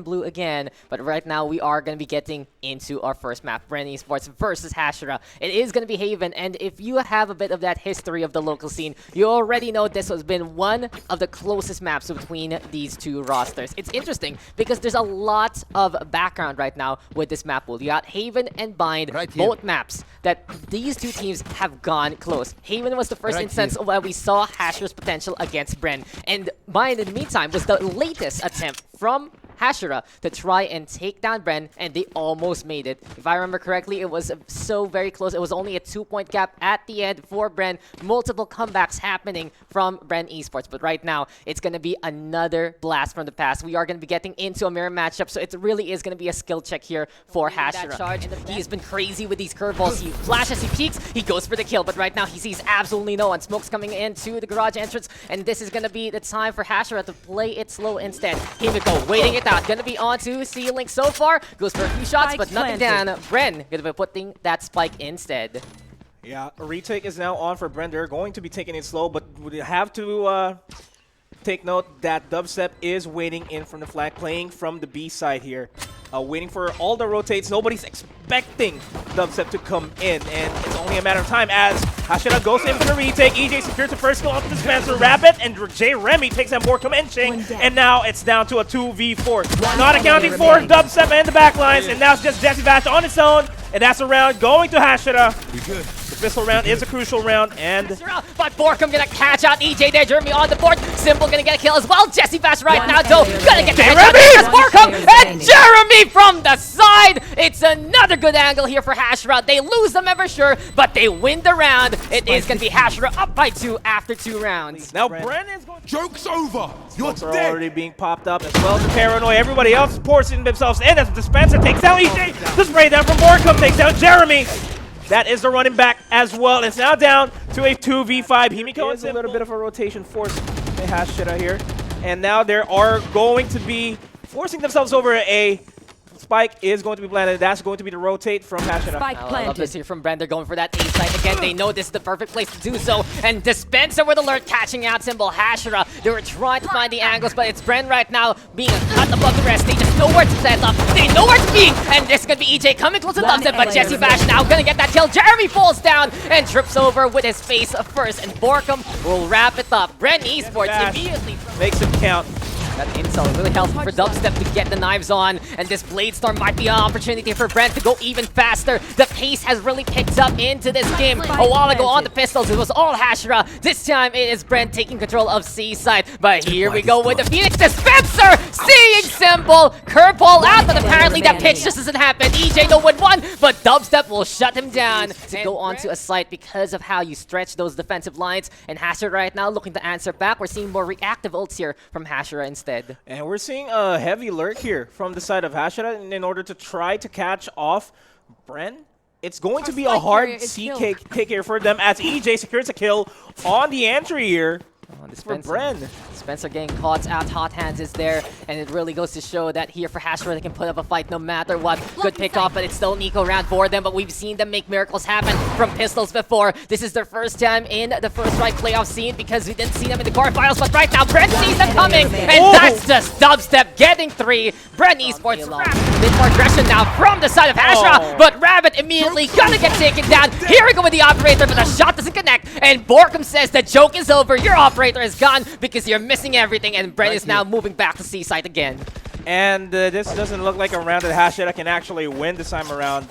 blue again, but right now we are going to be getting into our first map, BREN Esports versus HASHIRA. It is going to be Haven, and if you have a bit of that history of the local scene, you already know this has been one of the closest maps between these two rosters. It's interesting because there's a lot of background right now with this map pool. You got Haven and Bind, both maps that these two teams have gone close. Haven was the first instance where we saw HASHIRA's potential against BREN, and Bind in the meantime was the latest attempt from HASHIRA to try and take down BREN, and they almost made it. If I remember correctly, it was so very close. It was only a 2-point gap at the end for BREN. Multiple comebacks happening from BREN Esports, but right now, it's going to be another blast from the past. We are going to be getting into a mirror matchup, so it really is going to be a skill check here for HASHIRA. He's been crazy with these curveballs. He flashes, he peeks, he goes for the kill, but right now, he sees absolutely no one. Smoke's coming into the garage entrance, and this is going to be the time for HASHIRA to play it slow instead. Himiko waiting it out. Gonna be on to C-Link so far. Goes for a few shots, but nothing down. BREN gonna be putting that spike instead. Yeah, a retake is now on for BREN. They're going to be taking it slow, but we have to take note that Dubstep is waiting in from the flank, playing from the B side here. Waiting for all the rotates. Nobody's expecting Dubstep to come in, and it's only a matter of time as HASHIRA goes in for the retake. EJ secures the first kill off the dispenser. Rabbit and J Remy takes down BORKUM and Ching, and now it's down to a 2v4. Not accounting for Dubstep and the backlines, and now it's just Jesse Bash on its own, and that's a round going to HASHIRA. We good. The pistol round is a crucial round, and but BORKUM gonna catch out EJ there. Jeremy on the board. Simple gonna get a kill as well. Jesse Bash right now, though, gonna get the headshot against BORKUM, and Jeremy from the side. It's another good angle here for HASHIRA. They lose them ever sure, but they win the round. It is gonna be HASHIRA up by 2 after 2 rounds. now BREN is going to... Joke's over. You're Smokes are dead. already being popped up as well as the Paranoia. Everybody else is forcing themselves in as the dispenser takes down EJ. The spray down from BORKUM takes down Jeremy. That is the running back as well. It's now down to a 2v5. Himiko is a little bit of a rotation force in HASHIRA here. And now they are going to be forcing themselves over a spike is going to be planted. That's going to be the rotate from HASHIRA. I love this here from BREN. They're going for that A site again. They know this is the perfect place to do so. And Dispenser with alert, catching out Symbol. HASHIRA, they were trying to find the angles, but it's BREN right now being a cut above the rest. They just know where to set up. They know where to be. And this is going to be EJ coming close to Dubstep, but Jesse Bash now going to get that kill. Jeremy falls down and trips over with his face first. And BORKUM will wrap it up. BREN Esports immediately makes it count. That intel really helps for Dubstep to get the knives on, and this Blade Storm might be an opportunity for BREN to go even faster. The pace has really picked up into this game. A while ago on the pistols, it was all HASHIRA. This time it is BREN taking control of C side. But here we go with the Phoenix Dispenser, seeing Symbol, curveball out, but apparently that pitch just doesn't happen. EJ no win one, but Dubstep will shut him down to go onto a site because of how you stretch those defensive lines. And HASHIRA right now looking to answer back. We're seeing more reactive ults here from HASHIRA instead. And we're seeing a heavy lurk here from the side of HASHIRA in order to try to catch off BREN. It's going to be a hard CK here for them as EJ secures a kill on the entry here. For BREN. Spencer getting caught out, hot hands is there, and it really goes to show that here for HASHIRA they can put up a fight no matter what. Good pick off, but it's still an eco round for them, but we've seen them make miracles happen from pistols before. This is their first time in the first right playoff scene because we didn't see them in the quarterfinals, but right now BREN sees them coming, and that's just Dubstep getting 3. BREN Esports a bit more aggression now from the side of HASHIRA, but Rabbit immediately gonna get taken down. Here we go with the operator, but the shot doesn't connect, and BORKUM says the joke is over. Your operator is gone because you're missing everything, and BREN is now moving back to C side again. And this doesn't look like a round that HASHIRA can actually win this time around.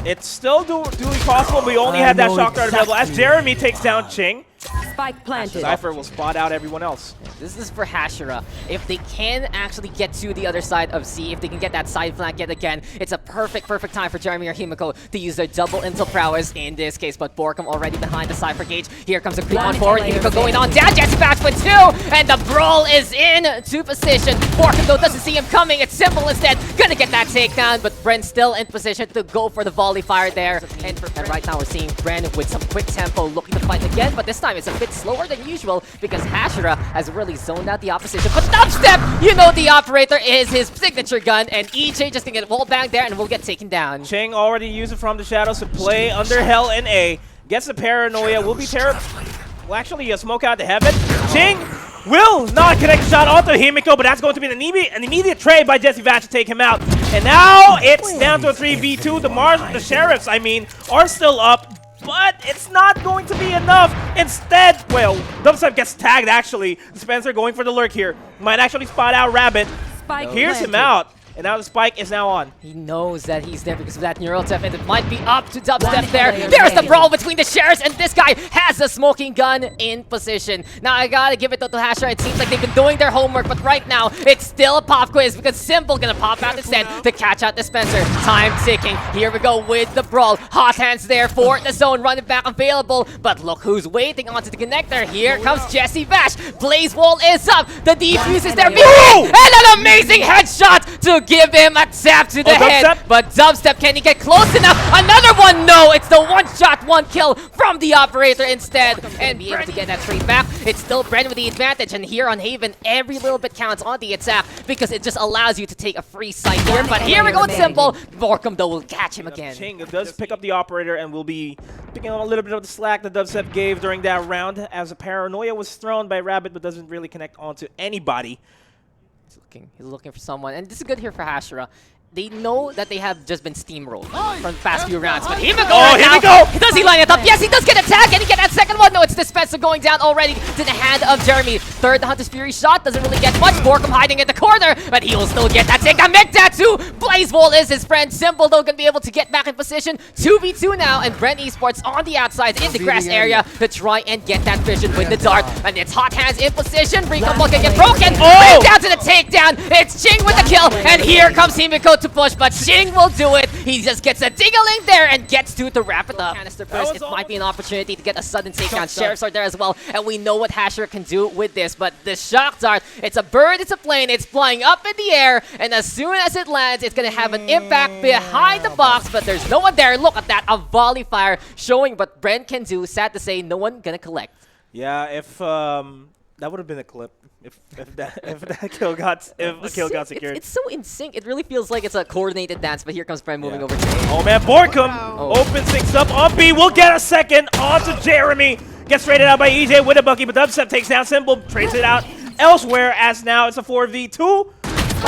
It's still duly possible, but we only had that shock dart available as Jeremy takes down Ching. Spike planted. Cypher will spot out everyone else. This is for HASHIRA. If they can actually get to the other side of C, if they can get that side flank yet again, it's a perfect time for Jeremy or Himiko to use their double intel prowess in this case. But BORKUM already behind the Cypher gauge. Here comes a creep on forward. Himiko going on down. Jesse back with 2, and the brawl is in to position. BORKUM though doesn't see him coming. It's Simple instead. Gonna get that takedown, but BREN still in position to go for the volley fire there. And right now we're seeing BREN with some quick tempo looking to fight again, but this time it's a bit slower than usual because HASHIRA has really zoned out the opposition. But Dubstep, you know the operator is his signature gun, and EJ just gonna get wall bang there and will get taken down. Ching already used it from the shadows to play under Hell in A. Gets the Paranoia, will be terrible. Well, actually, smoke out to heaven. Ching will not connect the shot onto Himiko, but that's going to be an immediate trade by Jesse Vash to take him out. And now it's down to a 3v2. The Sheriffs, I mean, are still up, but it's not going to be enough. Instead, well, Dubstep gets tagged actually. Spencer going for the lurk here. Might actually spot out Rabbit. Hears him out. And now the spike is now on. He knows that he's there because of that neural tap, and it might be up to Dubstep there. There's the brawl between the Sheriffs, and this guy has a smoking gun in position. Now I gotta give it to HASHIRA. It seems like they've been doing their homework, but right now it's still a pop quiz because Simple gonna pop out instead to catch out the Spencer. Time ticking. Here we go with the brawl. Hot hands there for the zone, running back available. But look who's waiting onto the connector. Here comes Jesse Vash. Blaze Wall is up. The defuse is there. And an amazing headshot to give him a tap to the head. Dubstep? But Dubstep, can he get close enough? Another one, no! It's the one shot, one kill from the operator instead. And be able to get that trade back. It's still BREN with the advantage. And here on Haven, every little bit counts on the attack because it just allows you to take a free site here. But here we go with Simple. BORKUM, though, will catch him again. Ching does pick up the operator and will be picking on a little bit of the slack that Dubstep gave during that round as a paranoia was thrown by Rabbit but doesn't really connect onto anybody. He's looking for someone, and this is good here for HASHIRA. They know that they have just been steamrolled from the past few rounds, but here we go right now. Does he line it up? Yes, he does get a tag, and he get that second one. No, it's Dispenser going down already to the hand of Jeremy. Third, the Hunter's Fury shot doesn't really get much. BORKUM hiding in the corner, but he will still get that take. That make that too. Blaze Wall is his friend. Simple, though, gonna be able to get back in position. 2v2 now, and BREN Esports on the outside in the grass area to try and get that vision with the dart. And it's Hot Hands in position. Recon block gonna get broken. Right down to the takedown. It's Ching with the kill, and here comes Himiko to push, but Ching will do it. He just gets a ding-a-ling there and gets to wrap it up. Canister burst. It might be an opportunity to get a sudden takedown. Sheriffs are there as well, and we know what HASHIRA can do with this, but the shock dart, it's a bird, it's a plane, it's flying up in the air, and as soon as it lands, it's gonna have an impact behind the box, but there's no one there. Look at that, a volley fire showing what BREN can do. Sad to say, no one gonna collect. Yeah, if that would have been a clip. If that kill got secured. It's so in sync. It really feels like it's a coordinated dance. But here comes BREN moving over to A. Oh man, BORKUM opens things up on B. We'll get a second onto Jeremy. Gets traded out by EJ with a bucky, but Dubstep takes down Simple, trades it out elsewhere as now it's a 4v2.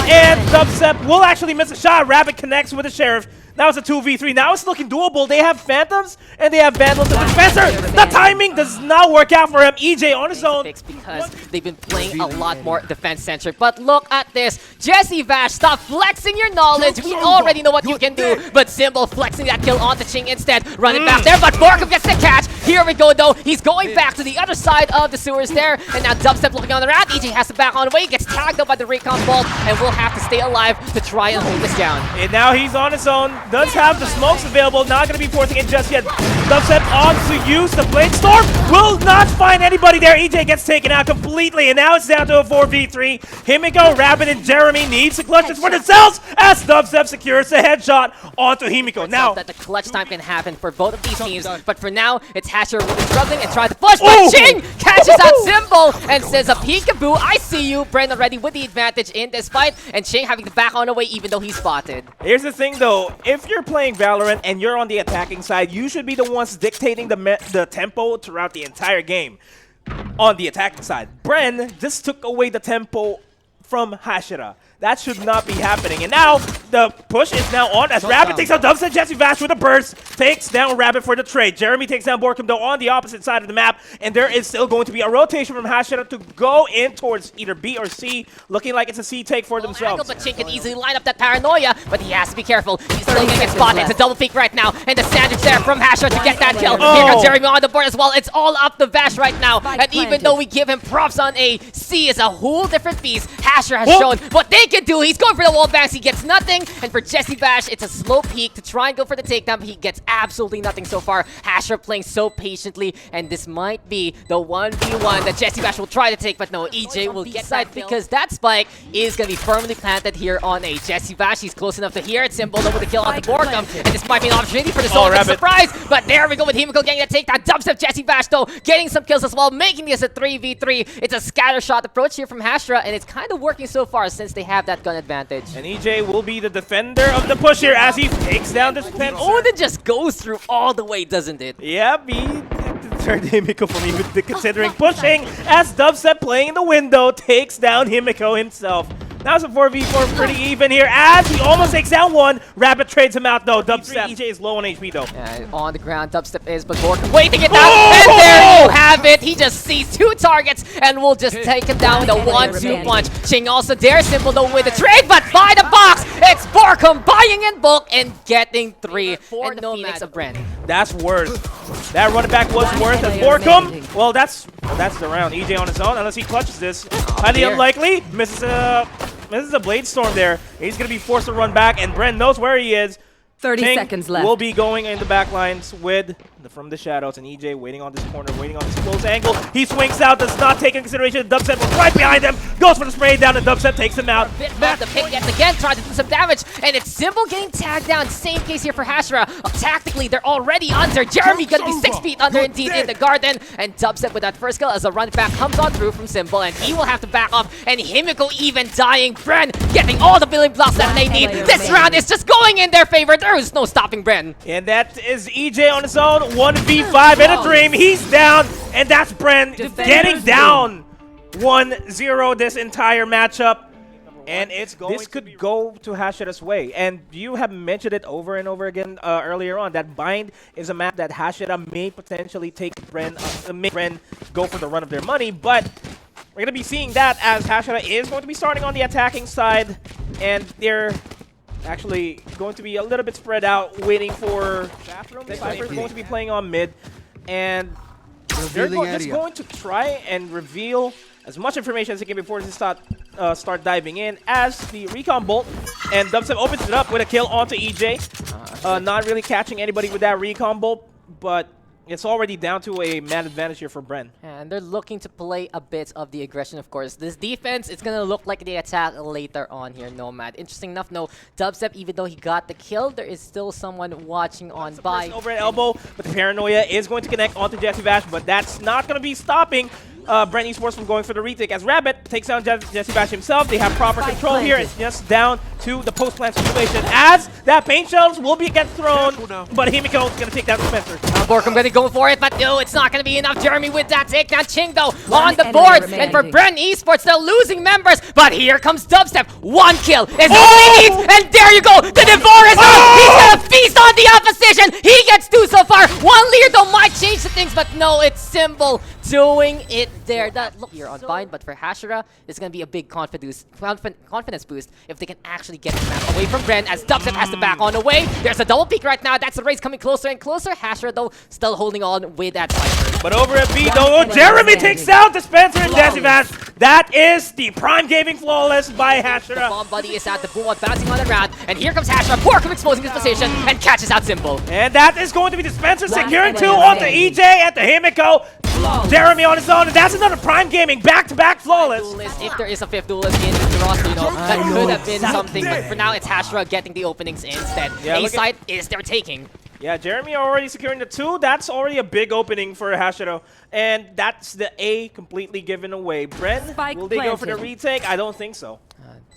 And Dubstep will actually miss a shot. Rabbit connects with the Sheriff. Now it's a 2v3. Now it's looking doable. They have Phantoms and they have Vandals and Dispenser. The timing does not work out for him. EJ on his own. Because they've been playing a lot more defense-centric. But look at this. Jesse Vash, stop flexing your knowledge. We already know what you can do. But Simple flexing that kill onto Ching instead. Running back there, but BORKUM gets the catch. Here we go, though. He's going back to the other side of the sewers there. And now Dubstep looking on the route. EJ has to back on away. Gets tagged up by the recon vault. And will have to stay alive to try and hold this down. And now he's on his own. Does have the smokes available. Not going to be forcing it just yet. Dubstep on to use the Blade Storm. Will not find anybody there. EJ gets taken out completely. And now it's down to a 4v3. Himiko, Rabbit, and Jeremy needs to clutch this for themselves as Dubstep secures the headshot onto Himiko. Now that the clutch time can happen for both of these teams, but for now it's HASHIRA really struggling and tries to push, but Ching catches out Simple and says a peekaboo. I see you. BREN already with the advantage in this fight, and Ching having to back on away even though he's spotted. Here's the thing though, if you're playing Valorant and you're on the attacking side, you should be the ones dictating the tempo throughout the entire game. On the attacking side, BREN just took away the tempo from HASHIRA. That should not be happening. And now the push is now on as Rabbit takes out Dubstep. Jesse Vash with a burst takes down Rabbit for the trade. Jeremy takes down BORKUM though on the opposite side of the map, and there is still going to be a rotation from HASHIRA to go in towards either B or C, looking like it's a C take for themselves. But Ching can easily line up that paranoia, but he has to be careful. He's still gonna get spotted. It's a double peek right now, and the sandwich there from HASHIRA to get that kill. Here comes Jeremy on the board as well. It's all up to Vash right now, and even though we give him props on A, C is a whole different beast. HASHIRA has shown what they can do. He's going for the wall bangs. He gets nothing, and for Jesse Vash, it's a slow peek to try and go for the takedown, but he gets absolutely nothing so far. HASHIRA playing so patiently, and this might be the 1v1 that Jesse Vash will try to take, but no, EJ will get that because that spike is going to be firmly planted here on A. Jesse Vash, he's close enough to hear it. Simple with the kill on the BORKUM, and this might be an opportunity for the Zone surprise, but there we go with Himiko getting the takedown. Dubstep Jesse Vash, though, getting some kills as well, making this a 3v3. It's a scatter shot approach here from HASHIRA, and it's kind of working so far since they have that gun advantage. And EJ will be the defender of the push here as he takes down this Spencer. Oh, and it just goes through all the way, doesn't it? Yep, third Himiko from even considering pushing as Dubstep playing in the window takes down Himiko himself. Now it's a 4v4 pretty even here as he almost takes down one. Rabbit trades him out though. Dubstep. EJ is low on HP though. Yeah, on the ground, Dubstep is, but BORKUM waiting it down. And there you have it. He just sees 2 targets and will just take him down with a 1-2 punch. Ching also there, simple though with the trade, but by the box, it's BORKUM buying in bulk and getting 3 for the Phoenix of BREN. That's worth. That running back was worth as BORKUM. Well, that's the round. EJ on his own, unless he clutches this. Highly unlikely. Misses a Blade Storm there. He's going to be forced to run back, and BREN knows where he is. 30 Ting seconds left. will be going in the back lines with from the shadows, and EJ waiting on this corner, waiting on this close angle. He swings out, does not take into consideration. Dubstep was right behind him, goes for the spray down, and Dubstep takes him out. Bit off the pick yet again, tries to do some damage, and it's Symbol getting tagged down. Same case here for HASHIRA. Tactically, they're already under. Jeremy gonna be 6 feet under indeed in the garden, and Dubstep with that first kill as a run back comes on through from Symbol, and he will have to back off, and Himiko even dying. BREN getting all the building blocks that they need. This round is just going in their favor. There is no stopping BREN. And that is EJ on his own, 1v5 in a dream. He's down, and that's BREN getting down 1-0 this entire matchup. And this could go to HASHIRA's way. And you have mentioned it over and over again earlier on that Bind is a map that HASHIRA may potentially take BREN, make BREN go for the run of their money. But we're going to be seeing that as HASHIRA is going to be starting on the attacking side, and they're actually going to be a little bit spread out, waiting for Bathroom. Cypher's going to be playing on mid, and they're just going to try and reveal as much information as they can before they start diving in, as the recon bolt, and Dubstep opens it up with a kill onto EJ. Not really catching anybody with that recon bolt, but it's already down to a man advantage here for BREN. And they're looking to play a bit of the aggression, of course. This defense, it's going to look like they attack later on here, Nomad. Interesting enough, no, Dubstep, even though he got the kill, there is still someone watching on by. Over at elbow, but the Paranoia is going to connect onto Jesse Bash, but that's not going to be stopping BREN Esports from going for the retake, as Rabbit takes down Jesse Bash himself. They have proper control here. It's just down to the post-plant situation, as that paint shells will be get thrown, but Himiko is going to take down Spencer. BORKUM going to go for it, but no, it's not going to be enough. Jeremy with that takedown. Ching, though, on the board. And for BREN Esports, they're losing members, but here comes Dubstep. 1 kill is all he needs, and there you go. The Devourer is out. He's going to feast on the opposition. He gets 2 so far. 1 leader, though, might change the things, but no, it's Symbol doing it there. That look here on Bind, but for HASHIRA, it's going to be a big confidence boost if they can actually get the map away from BREN, as Dubstep has to back on away. There's a double peek right now. That's the race coming closer and closer. HASHIRA, though, still holding on with that Cypher. But over at B, though, Jeremy takes out the Spencer and Jesse Bash. That is the Prime Gaming Flawless by HASHIRA. The bomb buddy is at the board, bouncing on the round, and here comes HASHIRA. BORKUM exposing his position and catches out Symbol. And that is going to be the Spencer securing 2 onto EJ at the Himiko. Jeremy on his own, and that's another Prime Gaming back-to-back flawless. If there is a 5th duelist in the roster, you know, that could have been something, but for now it's HASHIRA getting the openings instead. A side is their taking. Yeah, Jeremy already securing the 2. That's already a big opening for HASHIRA, and that's the A completely given away. BREN, will they go for the retake? I don't think so.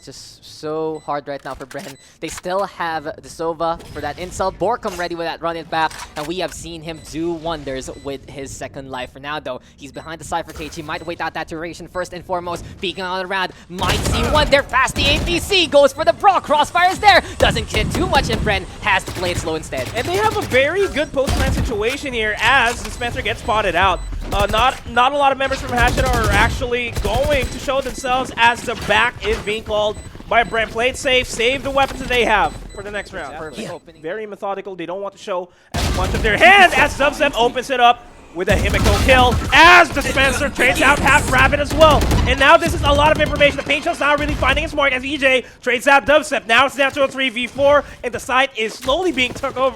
Just so hard right now for BREN. They still have the Sova for that insult. BORKUM ready with that run it back, and we have seen him do wonders with his second life. For now, though, he's behind the Cypher cage. He might wait out that duration first and foremost. Peeking on the round, might see one there past the APC. Goes for the Brawl. Crossfire is there. Doesn't get too much, and BREN has to play it slow instead. And they have a very good post-man situation here as the Spencer gets spotted out. Not a lot of members from HASHIRA are actually going to show themselves, as the back is being called by BREN. Play it safe, save the weapons that they have for the next round. Very methodical. They don't want to show as much of their hand, as Dubstep opens it up with a Himiko kill, as the Spencer trades out half Rabbit as well. And now this is a lot of information. The paint shell's not really finding its mark, as EJ trades out Dubstep. Now it's down to a 3v4, and the site is slowly being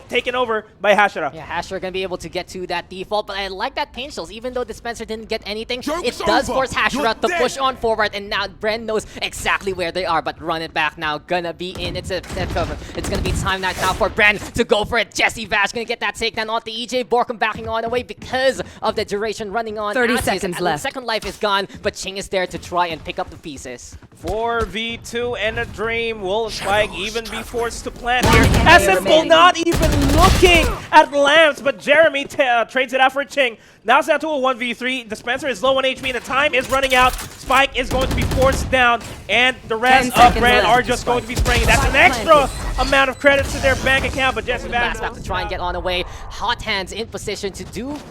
taken over by HASHIRA. Yeah, HASHIRA gonna be able to get to that default, but I like that paint shells. Even though the Spencer didn't get anything, it does force HASHIRA to push on forward, and now BREN knows exactly where they are, but run it back now. Gonna be in. It's gonna be time now for BREN to go for it. Jesse Vash gonna get that takedown off the EJ. BORKUM backing on away because of the duration running on. 30 seconds left. The second life is gone, but Ching is there to try and pick up the pieces. 4v2 and a dream. Will Spike even be forced to plant here? As Simple not even looking at Lamps, but Jeremy trades it out for Ching. Now it's down to a 1v3. Dispenser is low on HP and the time is running out. Spike is going to be forced down, and the rest of BREN are just going to be spraying. That's an extra amount of credits to their bank account, but Jesse Bash have to try and get on the way. Hot Hands in position to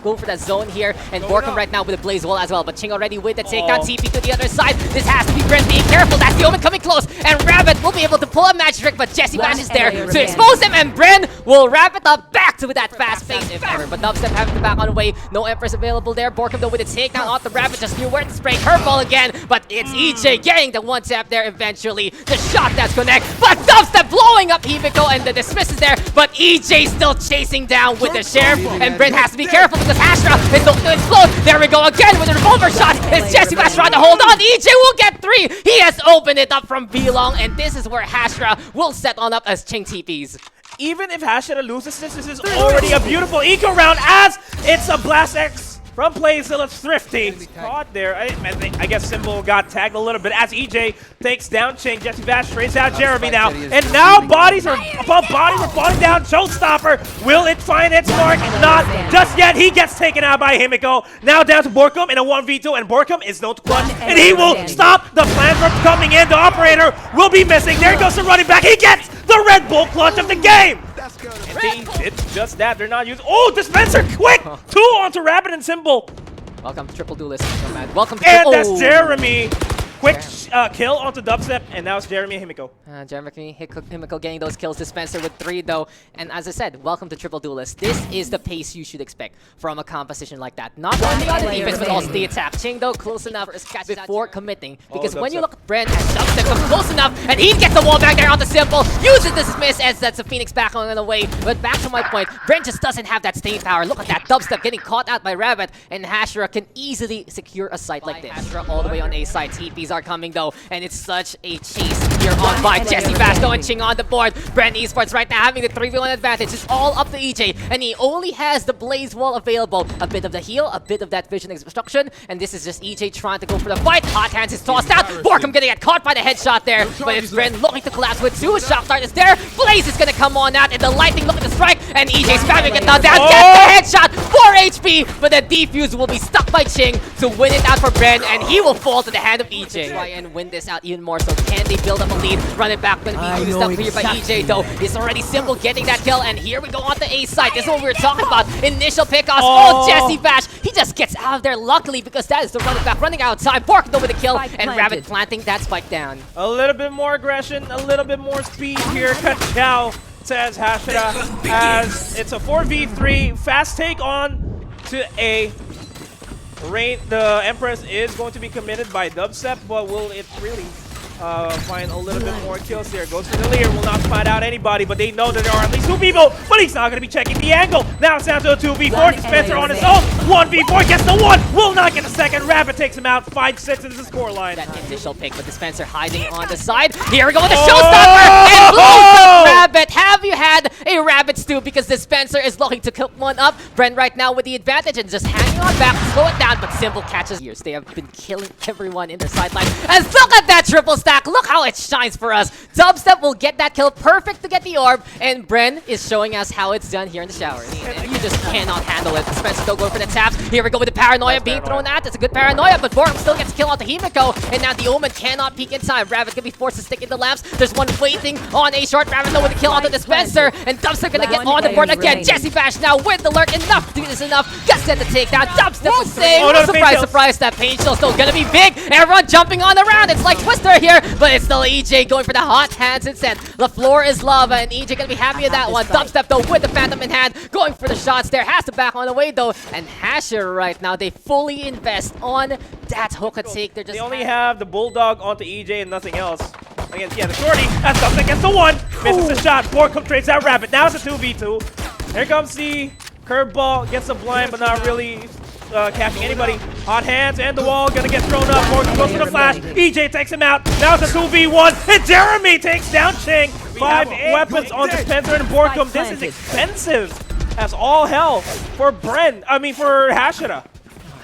go for that zone here, and BORKUM right now with a Blaze Wall as well, but Ching already with the takedown. TP to the other side. This has to be BREN being careful. That's the Omen coming close, and Rabbit will be able to pull a magic trick, but Jesse Bash is there to expose him, and BREN will wrap it up back to that fast pace if ever. But Dubstep having the back on the way. No Empress available there. BORKUM though with a takedown off the Rabbit, just knew where to spray. Curveball again, but it's EJ getting the one tap there eventually. The shot that's connect, but Dubstep blowing up Himiko, and the dismiss is there, but EJ still chasing down with the Sheriff, and BREN has to be careful because HASHIRA is looking to explode. There we go again with the revolver shot. It's Jesse Bash trying to hold on. EJ will get 3. He has opened it up from B-Long, and this is where HASHIRA will set on up as Ching TPs. Even if HASHIRA loses this is already a beautiful eco round, as it's a Blast X from Playzilla Thrifty. Caught there. I guess Symbol got tagged a little bit as EJ takes down Ching. Jesse Bash trades out Jeremy now. And now bodies are above bodies are falling down. Showstopper. Will it find its mark? Not just yet. He gets taken out by Himiko. Now down to BORKUM in a 1v2, and BORKUM is known to clutch. And he will stop the plan from coming in. The operator will be missing. There goes the running back. He gets the Red Bull clutch of the game. And it's just that. They're not using. Oh, Dispenser, quick! 2 onto Rabbit and Symbol. Welcome to Triple Duelist. Welcome to And that's Jeremy. Quick kill onto Dubstep, and now it's Jeremy and Himiko. Jeremy Himiko getting those kills. Dispenser with 3 though. And as I said, welcome to Triple Duelist. This is the pace you should expect from a composition like that. Not only on the defense, but also the attack. Ching though close enough before committing. Because when you look at BREN, Dubstep comes close enough, and he gets the wall back there on the Simple. Uses the dismiss as that's a Phoenix back on the way. But back to my point, BREN just doesn't have that staying power. Look at that. Dubstep getting caught out by Rabbit, and HASHIRA can easily secure a site like this. HASHIRA all the way on A side. TPs are coming though, and it's such a chase here on by Jesse Bash though, and Ching on the board. BREN Esports right now having the 3v1 advantage. It's all up to EJ, and he only has the Blaze Wall available. A bit of the heal, a bit of that vision destruction, and this is just EJ trying to go for the fight. Hot Hands is tossed out. BORKUM gonna get caught by the headshot there, but it's BREN looking to collapse with 2. Shock Dart is there. Blaze is gonna come on out, and the lightning looking to strike, and EJ spamming it down. Gets the headshot, 4 HP, but the defuse will be stuck by Ching to win it out for BREN, and he will fall to the hand of EJ. Try and win this out even more. So can they build up a lead? Run it back, gonna be used up here by EJ though. It's already Simple getting that kill, and here we go on the A side. This is what we were talking about. Initial pickoffs. Oh, Jesse Bash. He just gets out of there luckily because that is the running back running out of time. BORKUM though with the kill, and Rabbit planting that spike down. A little bit more aggression, a little bit more speed here. Ka-chow, says HASHIRA, as it's a 4v3. Fast take on to A. The Empress is going to be committed by Dubstep, but will it really find a little bit more kills here? Goes for the leader, will not find out anybody, but they know that there are at least 2 people, but he's not going to be checking the angle. Now it's down to a 2v4. Dispenser on his own. 1v4 gets the 1, will not get a second. Rabbit takes him out. 5-6 is the scoreline. That initial pick, but Dispenser hiding on the side. Here we go with the showstopper, and blows up Rabbit. Have you had a Rabbit stew? Because Dispenser is looking to kill one up. BREN right now with the advantage and just hanging on back to slow it down, but Simple catches years. They have been killing everyone in the sideline. And look at that triple stack. Look how it shines for us. Dubstep will get that kill, perfect to get the orb, and BREN is showing us how it's done here in the showers. And you just cannot handle it. Dispenser still going for the taps. Here we go with the paranoia being thrown at. It's a good paranoia, but BORKUM still gets a kill onto Himiko, and now the Omen cannot peek in time. Rabbit gonna be forced to stick in the lamps. There's one waiting on A short. Rabbit though with the kill onto Dispenser, and Dubstep gonna get on the board again. Jesse Bash now with the lurk. Enough to do this enough. Gets set to take down. Dubstep will save. Surprise, surprise, that pain shield still gonna be big. Everyone jumping on the round. It's like Twister here, but it's still EJ going for the hot hands instead. The floor is lava, and EJ gonna be happy with that one. Dubstep though with the Phantom in hand, going for the shots there. Has to back on the way though, and HASHIRA right now, they fully invest on that hook take. They only have the Bulldog onto EJ and nothing else. Again, yeah, the shorty, that's Dubstep gets the 1. Misses the shot. BORKUM trades that Rabbit. Now it's a 2v2. Here comes the curveball, gets a blind, but not really catching anybody. Hot hands and the wall, gonna get thrown up. BORKUM goes for the flash. EJ takes him out. Now it's a 2v1, and Jeremy takes down Ching. 5 weapons on Dispenser and BORKUM. This is expensive as all hell for BREN. I mean, for HASHIRA.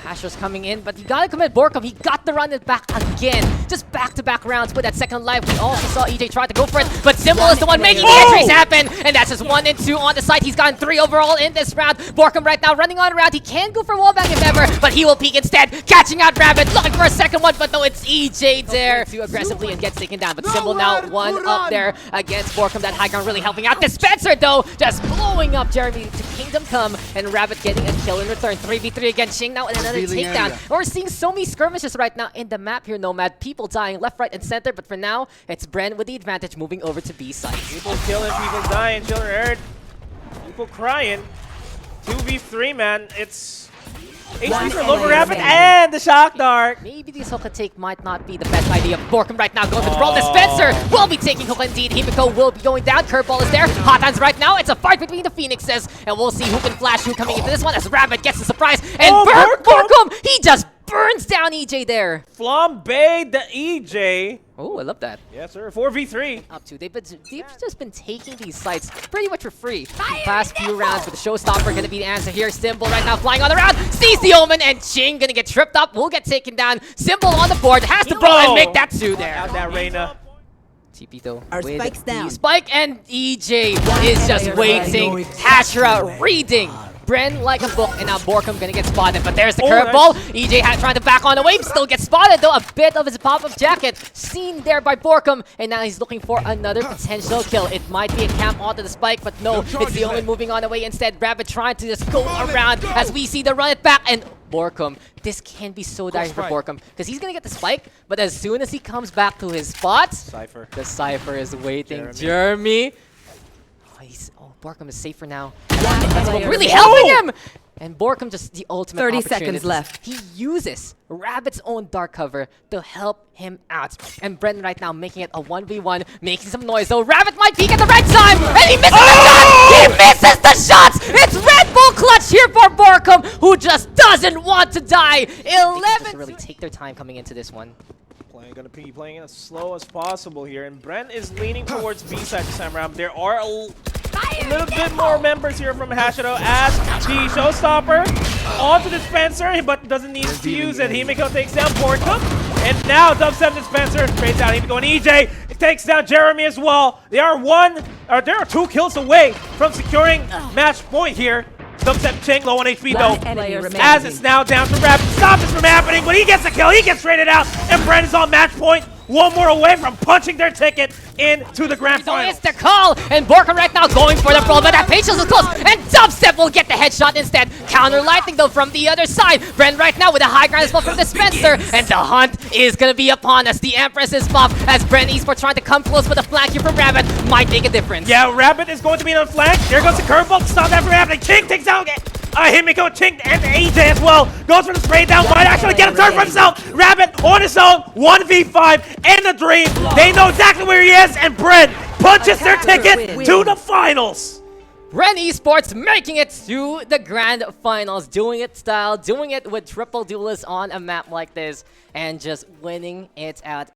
Hashira's coming in, but you gotta commit BORKUM. He got the run it back again. Just back-to-back rounds with that second life. We also saw EJ try to go for it, but Symbol is the one making the entries happen. And that's just 1 and 2 on the side. He's gotten 3 overall in this round. BORKUM right now running on around. He can go for wallbang if ever, but he will peek instead. Catching out Rabbit, looking for a second one, but no, it's EJ there too aggressively and gets taken down. But Symbol now 1 up there against BORKUM. That high ground really helping out. Dispenser though, just blowing up Jeremy to Kingdom Come, and Rabbit getting a kill in return. 3v3 against Ching now, and another takedown. We're seeing so many skirmishes right now in the map here, Nomad. People dying left, right, and center, but for now, it's BREN with the advantage moving over to B side. People killing, people dying, children hurt, people crying. 2v3, man. It's HP for low for Rabbit and the Shock Dart. Maybe this hook take might not be the best idea. BORKUM right now going for the roll. Dispenser will be taking hook indeed. Himiko will be going down. Curveball is there. Hot hands right now. It's a fight between the Phoenixes, and we'll see who can flash who coming into this one as Rabbit gets the surprise. And BORKUM, he just burns down EJ there. Flambe the EJ. Oh, I love that. Yes, sir. 4v3. Up to. They've just been taking these sites pretty much for free. The past few rounds, but the showstopper gonna be the answer here. Symbol right now flying on the round. Sees the Omen, and Ching gonna get tripped up. Will get taken down. Symbol on the board. Has to blow and make that 2 there. Out that Reyna. TP though. Our with spike's down. the spike, and EJ is just waiting. Hashira reading BREN like a book, and now BORKUM gonna get spotted, but there's the curveball. Nice. EJ trying to back on the wave, still gets spotted though. A bit of his pop-up jacket seen there by BORKUM, and now he's looking for another potential kill. It might be a camp onto the spike, but no, it's the only moving on the way instead. Rabbit trying to just go around as we see the run it back, and BORKUM. This can be so dire for BORKUM because he's gonna get the spike, but as soon as he comes back to his spot, Cypher. the Cypher is waiting. Jeremy. BORKUM is safer now. Really helping him! And BORKUM just the ultimate 30 opportunity. seconds left. He uses Rabbit's own dark cover to help him out. And BREN right now making it a 1v1, making some noise. So Rabbit might peek at the right time, and he misses the shot! He misses the shots! It's Red Bull clutch here for BORKUM, who just doesn't want to die. 11 to really take their time coming into this one. Gonna be playing it as slow as possible here, and BREN is leaning towards B side this time around. There are a little bit more members here from HASHIRA as the showstopper onto Dispenser, but doesn't need to use it. Himiko takes down BORKUM, and now Dubstep Dispenser trades out Himiko, and EJ takes down Jeremy as well. There are 2 kills away from securing match point here. Dubstep Ching low on HP though, as it's now down to Rabbit. Stop this from happening, but he gets a kill, he gets traded out, and BREN is on match point. 1 more away from punching their ticket into the grand final. It's the call, and BORKUM right now going for the brawl, but that patience is close, and Dubstep will get the headshot instead. Counter lightning though from the other side. BREN right now with a high ground as well from Dispenser, and the hunt is gonna be upon us. The Empress is buff as BREN Esports trying to come close with a flank here from Rabbit. Might make a difference. Yeah, Rabbit is going to be on flank. Here goes the curveball to stop that from happening. Ching takes out Himiko, Ching, and AJ as well. Goes for the spray down, might actually get a turn for himself. Rabbit on his own, 1v5 in the dream. They know exactly where he is, and BREN punches their ticket to the finals. BREN Esports making it to the grand finals, doing it style, doing it with triple duelists on a map like this, and just winning it out.